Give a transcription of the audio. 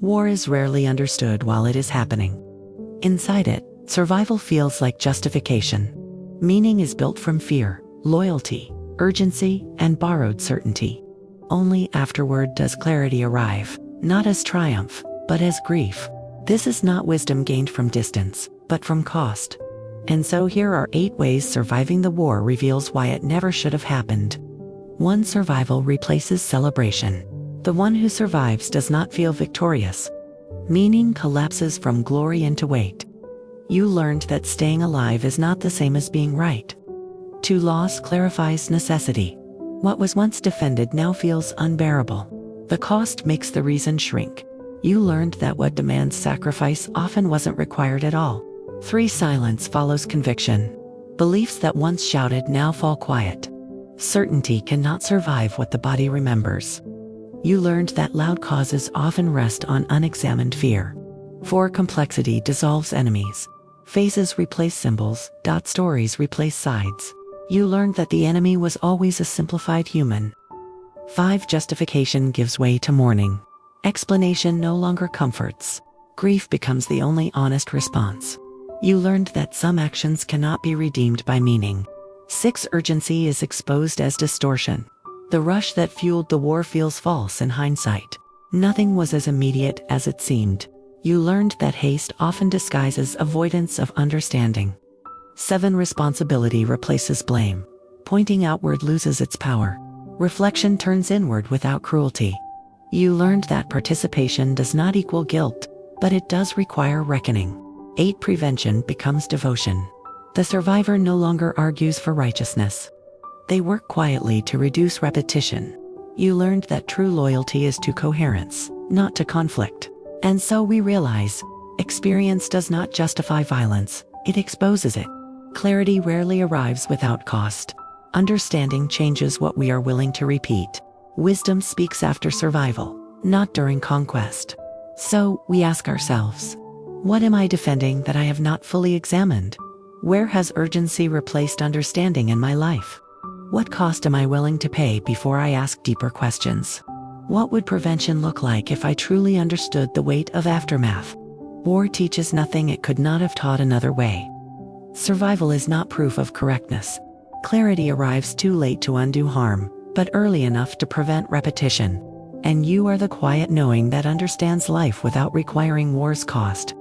War is rarely understood while it is happening. Inside it, survival feels like justification. Meaning is built from fear, loyalty, urgency, and borrowed certainty. Only afterward does clarity arrive, not as triumph, but as grief. This is not wisdom gained from distance, but from cost. And so here are 8 ways surviving the war reveals why it never should have happened. 1. Survival replaces celebration. The one who survives does not feel victorious. Meaning collapses from glory into weight. You learned that staying alive is not the same as being right. 2. Loss clarifies necessity. What was once defended now feels unbearable. The cost makes the reason shrink. You learned that what demands sacrifice often wasn't required at all. 3. Silence follows conviction. Beliefs that once shouted now fall quiet. Certainty cannot survive what the body remembers. You learned that loud causes often rest on unexamined fear. 4. Complexity dissolves enemies. Phases replace symbols, stories replace sides. You learned that the enemy was always a simplified human. 5. Justification gives way to mourning. Explanation no longer comforts. Grief becomes the only honest response. You learned that some actions cannot be redeemed by meaning. 6. Urgency is exposed as distortion. The rush that fueled the war feels false in hindsight. Nothing was as immediate as it seemed. You learned that haste often disguises avoidance of understanding. 7. Responsibility replaces blame. Pointing outward loses its power. Reflection turns inward without cruelty. You learned that participation does not equal guilt, but it does require reckoning. 8. Prevention becomes devotion. The survivor no longer argues for righteousness. They work quietly to reduce repetition. You learned that true loyalty is to coherence, not to conflict. And so we realize, experience does not justify violence, it exposes it. Clarity rarely arrives without cost. Understanding changes what we are willing to repeat. Wisdom speaks after survival, not during conquest. So, we ask ourselves, what am I defending that I have not fully examined? Where has urgency replaced understanding in my life? What cost am I willing to pay before I ask deeper questions? What would prevention look like if I truly understood the weight of aftermath? War teaches nothing it could not have taught another way. Survival is not proof of correctness. Clarity arrives too late to undo harm, but early enough to prevent repetition. And you are the quiet knowing that understands life without requiring war's cost.